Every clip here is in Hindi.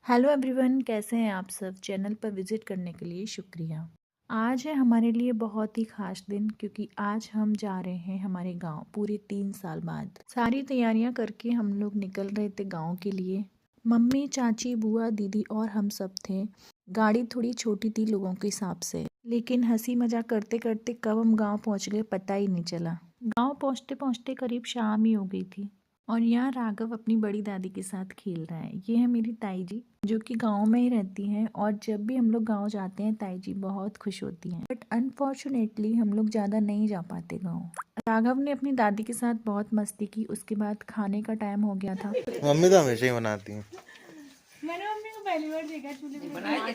हेलो एवरीवन, कैसे हैं आप सब। चैनल पर विजिट करने के लिए शुक्रिया। आज है हमारे लिए बहुत ही खास दिन, क्योंकि आज हम जा रहे हैं हमारे गांव पूरे 3 साल बाद। सारी तैयारियां करके हम लोग निकल रहे थे गांव के लिए। मम्मी, चाची, बुआ, दीदी और हम सब थे। गाड़ी थोड़ी छोटी थी लोगों के हिसाब से, लेकिन हंसी मजाक करते करते कब हम गाँव पहुँच गए पता ही नहीं चला। गाँव पहुँचते पहुँचते करीब शाम ही हो गई थी। और यहाँ राघव अपनी बड़ी दादी के साथ खेल रहा है। ये है मेरी ताई जी, जो कि गांव में ही रहती हैं, और जब भी हम लोग गांव जाते हैं ताई जी बहुत खुश होती हैं। बट अनफॉर्चुनेटली हम लोग ज़्यादा नहीं जा पाते गांव। राघव ने अपनी दादी के साथ बहुत मस्ती की। उसके बाद खाने का टाइम हो गया था। मम्मी तो हमेशा ही बनाती हैं। मैंने मम्मी को पहली बार देखा चूल्हे पे बनाने।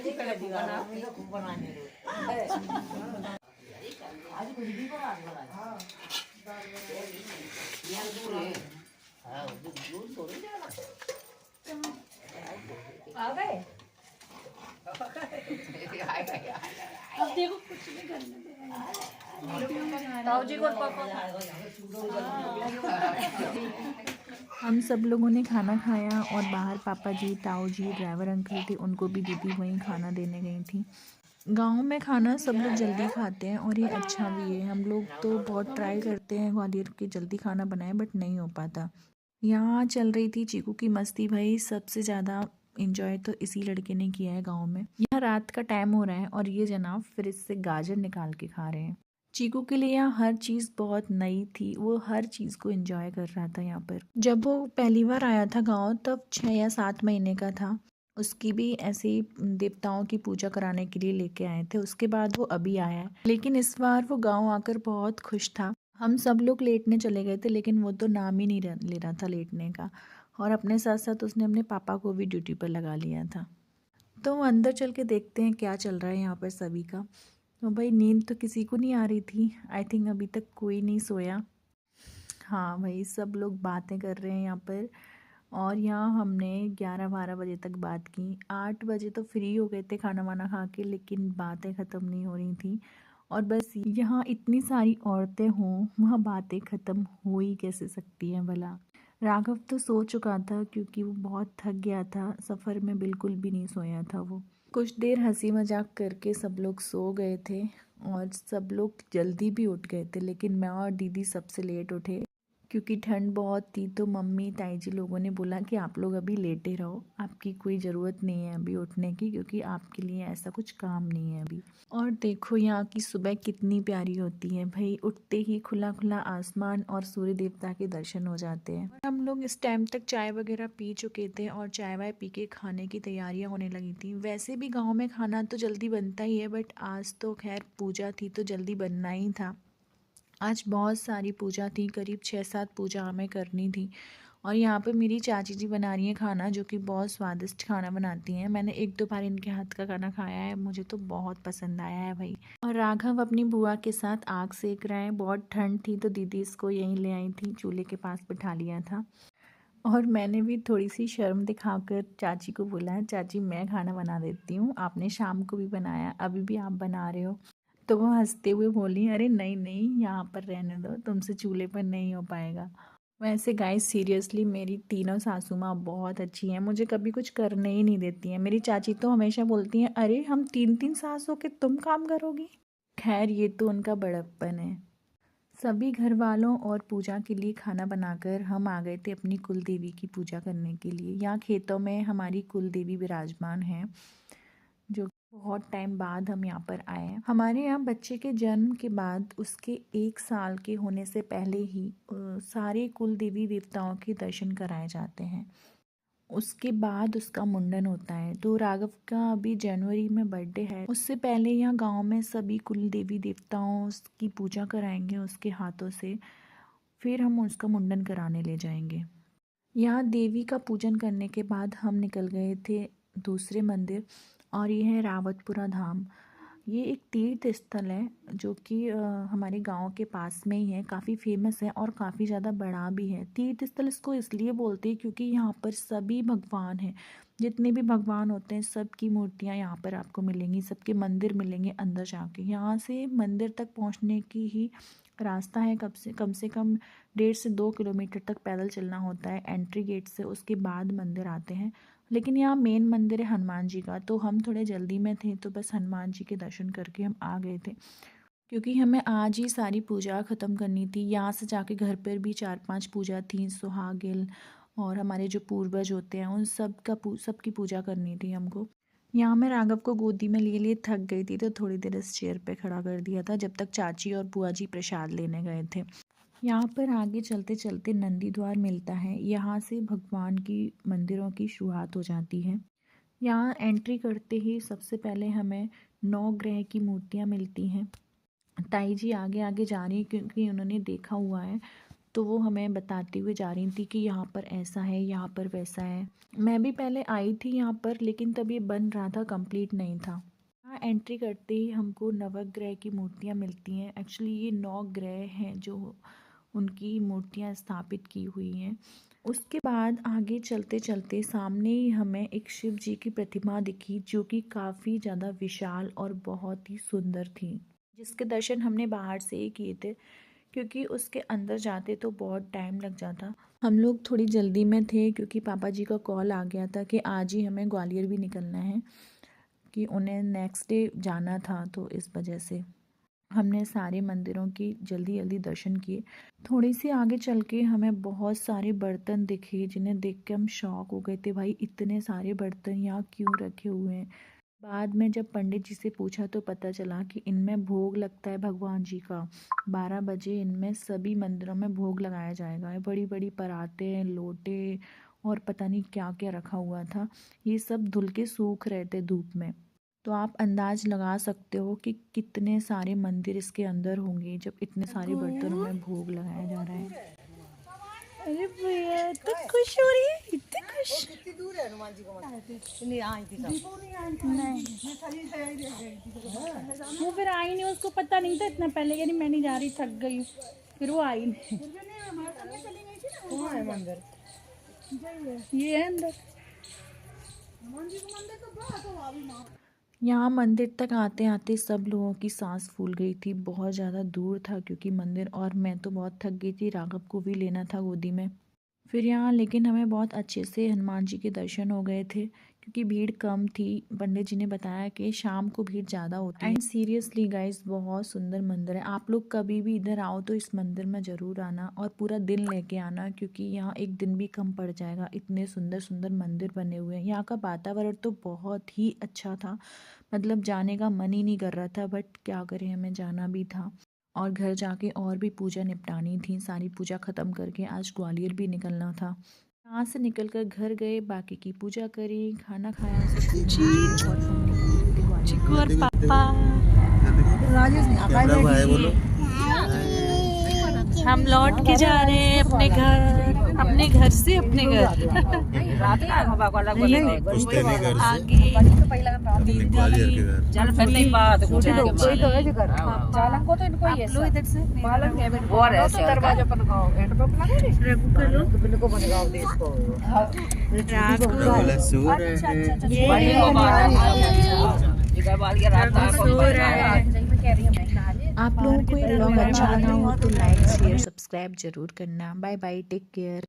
आ गए। अब देखो कुछ नहीं करने हम सब लोगों ने खाना खाया और बाहर पापा जी, ताऊ जी, ड्राइवर अंकल थे, उनको भी दीदी वहीं खाना देने गई थी। गांव में खाना सब लोग जल्दी खाते हैं और ये अच्छा भी है। हम लोग तो बहुत ट्राई करते हैं ग्वालियर के जल्दी खाना बनाए, बट नहीं हो पाता। यहाँ चल रही थी चीकू की मस्ती। भाई सबसे ज़्यादा इंजॉय तो इसी लड़के ने किया है गांव में। यहाँ रात का टाइम हो रहा है और ये जनाब फ्रिज से गाजर निकाल के खा रहे हैं। चीकू के लिए यहाँ हर चीज़ बहुत नई थी। वो हर चीज़ को एंजॉय कर रहा था यहाँ पर। जब वो पहली बार आया था गांव तब 6 या 7 महीने का था। उसकी भी ऐसे ही देवताओं की पूजा कराने के लिए लेके आए थे। उसके बाद वो अभी आया है, लेकिन इस बार वो गांव आकर बहुत खुश था। हम सब लोग लेटने चले गए थे, लेकिन वो तो नाम ही नहीं ले रहा था लेटने का। और अपने साथ साथ उसने अपने पापा को भी ड्यूटी पर लगा लिया था। तो अंदर चल के देखते हैं क्या चल रहा है यहाँ पर सभी का। तो भाई नींद तो किसी को नहीं आ रही थी। आई थिंक अभी तक कोई नहीं सोया। हाँ भाई, सब लोग बातें कर रहे हैं यहाँ पर। और यहाँ हमने 11-12 बजे तक बात की। 8 बजे तो फ्री हो गए थे खाना वाना खा के, लेकिन बातें ख़त्म नहीं हो रही थी। और बस यहाँ इतनी सारी औरतें हों, वहाँ बातें ख़त्म हो ही कैसे सकती हैं भला। राघव तो सो चुका था, क्योंकि वो बहुत थक गया था। सफ़र में बिल्कुल भी नहीं सोया था वो। कुछ देर हंसी मजाक करके सब लोग सो गए थे और सब लोग जल्दी भी उठ गए थे, लेकिन मैं और दीदी सबसे लेट उठे, क्योंकि ठंड बहुत थी। तो मम्मी, ताई जी लोगों ने बोला कि आप लोग अभी लेटे रहो, आपकी कोई ज़रूरत नहीं है अभी उठने की, क्योंकि आपके लिए ऐसा कुछ काम नहीं है अभी। और देखो यहाँ की सुबह कितनी प्यारी होती है भाई। उठते ही खुला खुला आसमान और सूर्य देवता के दर्शन हो जाते हैं। और हम लोग इस टाइम तक चाय वगैरह पी चुके थे और चाय वाय पी के खाने की तैयारियां होने लगी थी। वैसे भी गाँव में खाना तो जल्दी बनता ही है, बट आज तो खैर पूजा थी तो जल्दी बनना ही था। आज बहुत सारी पूजा थी, करीब 6-7 पूजा हमें करनी थी। और यहाँ पे मेरी चाची जी बना रही हैं खाना, जो कि बहुत स्वादिष्ट खाना बनाती हैं। मैंने 1-2 बार इनके हाथ का खाना खाया है, मुझे तो बहुत पसंद आया है भाई। और राघव अपनी बुआ के साथ आग सेक रहे हैं। बहुत ठंड थी तो दीदी इसको यहीं ले आई थी, चूल्हे के पास बिठा लिया था। और मैंने भी थोड़ी सी शर्म दिखाकर चाची को बोला है, चाची मैं खाना बना देती हूँ, आपने शाम को भी बनाया, अभी भी आप बना रहे हो। तो वो हंसते हुए बोली, अरे नहीं नहीं, यहाँ पर रहने दो, तुमसे चूल्हे पर नहीं हो पाएगा। वैसे गाइस सीरियसली मेरी तीनों सासू माँ बहुत अच्छी हैं, मुझे कभी कुछ करने ही नहीं देती हैं। मेरी चाची तो हमेशा बोलती हैं, अरे हम 3-3 सास हो के तुम काम करोगी। खैर ये तो उनका बड़प्पन है। सभी घर वालों और पूजा के लिए खाना बनाकर हम आ गए थे अपनी कुल देवी की पूजा करने के लिए। यहाँ खेतों में हमारी कुल देवी विराजमान है, जो बहुत टाइम बाद हम यहाँ पर आए हैं। हमारे यहाँ बच्चे के जन्म के बाद उसके 1 साल के होने से पहले ही सारे कुल देवी देवताओं के दर्शन कराए जाते हैं। उसके बाद उसका मुंडन होता है। तो राघव का अभी जनवरी में बर्थडे है। उससे पहले यहाँ गांव में सभी कुल देवी देवताओं की पूजा कराएंगे उसके हाथों से, फिर हम उसका मुंडन कराने ले जाएंगे। यहाँ देवी का पूजन करने के बाद हम निकल गए थे दूसरे मंदिर, और ये है रावतपुरा धाम। ये एक तीर्थ स्थल है, जो कि हमारे गांव के पास में ही है। काफ़ी फेमस है और काफ़ी ज़्यादा बड़ा भी है। तीर्थ स्थल इसको इसलिए बोलते हैं क्योंकि यहाँ पर सभी भगवान हैं। जितने भी भगवान होते हैं सबकी मूर्तियाँ यहाँ पर आपको मिलेंगी, सबके मंदिर मिलेंगे अंदर जाके। यहाँ से मंदिर तक पहुँचने की ही रास्ता है, कम से कम 1.5 से 2 किलोमीटर तक पैदल चलना होता है एंट्री गेट से। उसके बाद मंदिर आते हैं। लेकिन यहाँ मेन मंदिर है हनुमान जी का, तो हम थोड़े जल्दी में थे तो बस हनुमान जी के दर्शन करके हम आ गए थे, क्योंकि हमें आज ही सारी पूजा ख़त्म करनी थी। यहाँ से जाके घर पर भी 4-5 पूजा थी, सुहागिल और हमारे जो पूर्वज होते हैं उन सबकी पूजा करनी थी हमको। यहाँ मैं राघव को गोदी में लिए लिए थक गई थी, तो थोड़ी देर इस चेयर पे खड़ा कर दिया था जब तक चाची और बुआ जी प्रसाद लेने गए थे। यहाँ पर आगे चलते चलते नंदी द्वार मिलता है, यहाँ से भगवान की मंदिरों की शुरुआत हो जाती है। यहाँ एंट्री करते ही सबसे पहले हमें 9 ग्रह की मूर्तियाँ मिलती हैं। ताई जी आगे आगे जा रही हैं क्योंकि उन्होंने देखा हुआ है, तो वो हमें बताते हुए जा रही थी कि यहाँ पर ऐसा है, यहाँ पर वैसा है। मैं भी पहले आई थी यहाँ पर, लेकिन तब ये बन रहा था, कंप्लीट नहीं था। यहाँ एंट्री करते ही हमको नवग्रह की मूर्तियाँ मिलती हैं। एक्चुअली ये 9 ग्रह हैं जो उनकी मूर्तियाँ स्थापित की हुई हैं। उसके बाद आगे चलते चलते सामने ही हमें एक शिव जी की प्रतिमा दिखी, जो कि काफ़ी ज़्यादा विशाल और बहुत ही सुंदर थी, जिसके दर्शन हमने बाहर से ही किए थे, क्योंकि उसके अंदर जाते तो बहुत टाइम लग जाता। हम लोग थोड़ी जल्दी में थे क्योंकि पापा जी का कॉल आ गया था कि आज ही हमें ग्वालियर भी निकलना है, कि उन्हें नेक्स्ट डे जाना था, तो इस वजह से हमने सारे मंदिरों की जल्दी जल्दी दर्शन किए। थोड़ी सी आगे चल के हमें बहुत सारे बर्तन दिखे, जिन्हें देख के हम शॉक हो गए थे, भाई इतने सारे बर्तन यहाँ क्यों रखे हुए हैं। बाद में जब पंडित जी से पूछा तो पता चला कि इनमें भोग लगता है भगवान जी का। 12 बजे इनमें सभी मंदिरों में भोग लगाया जाएगा। बड़ी बड़ी पराते, लोटे और पता नहीं क्या क्या रखा हुआ था। ये सब धुल के सूख रहे थे धूप में। तो आप अंदाज लगा सकते हो कि कितने सारे मंदिर इसके अंदर होंगे जब इतने सारे बर्तनों में भोग लगाया जा रहा है। अरे भैया तो खुश हो रही है, इतनी खुश। कितनी दूर है हनुमान जी का मंदिर? नहीं आई थी नहीं, वो फिर आई नहीं, उसको पता नहीं था इतना पहले, यानी मैं नहीं जा रही, थक गई हूँ, फिर वो आई नहीं। कहाँ है मंदिर? ये है अंदर। यहाँ मंदिर तक आते आते सब लोगों की सांस फूल गई थी, बहुत ज़्यादा दूर था क्योंकि मंदिर, और मैं तो बहुत थक गई थी, राघव को भी लेना था गोदी में। फिर यहाँ लेकिन हमें बहुत अच्छे से हनुमान जी के दर्शन हो गए थे, क्योंकि भीड़ कम थी। पंडित जी ने बताया कि शाम को भीड़ ज़्यादा होती है। एंड सीरियसली गाइस, बहुत सुंदर मंदिर है। आप लोग कभी भी इधर आओ तो इस मंदिर में ज़रूर आना, और पूरा दिन लेके आना, क्योंकि यहाँ एक दिन भी कम पड़ जाएगा। इतने सुंदर सुंदर मंदिर बने हुए हैं। यहाँ का वातावरण तो बहुत ही अच्छा था, मतलब जाने का मन ही नहीं कर रहा था, बट क्या करें, हमें जाना भी था। और घर जाके और भी पूजा निपटानी थी, सारी पूजा ख़त्म करके आज ग्वालियर भी निकलना था। यहाँ से निकलकर घर गए, बाकी की पूजा करी, खाना खाया, और पापा हम लौट के जा रहे हैं अपने घर से अपने घर। आगे आप लोगों को ये ब्लॉग अच्छा लगा हो तो लाइक शेयर सब्सक्राइब जरूर करना। Bye bye, take care.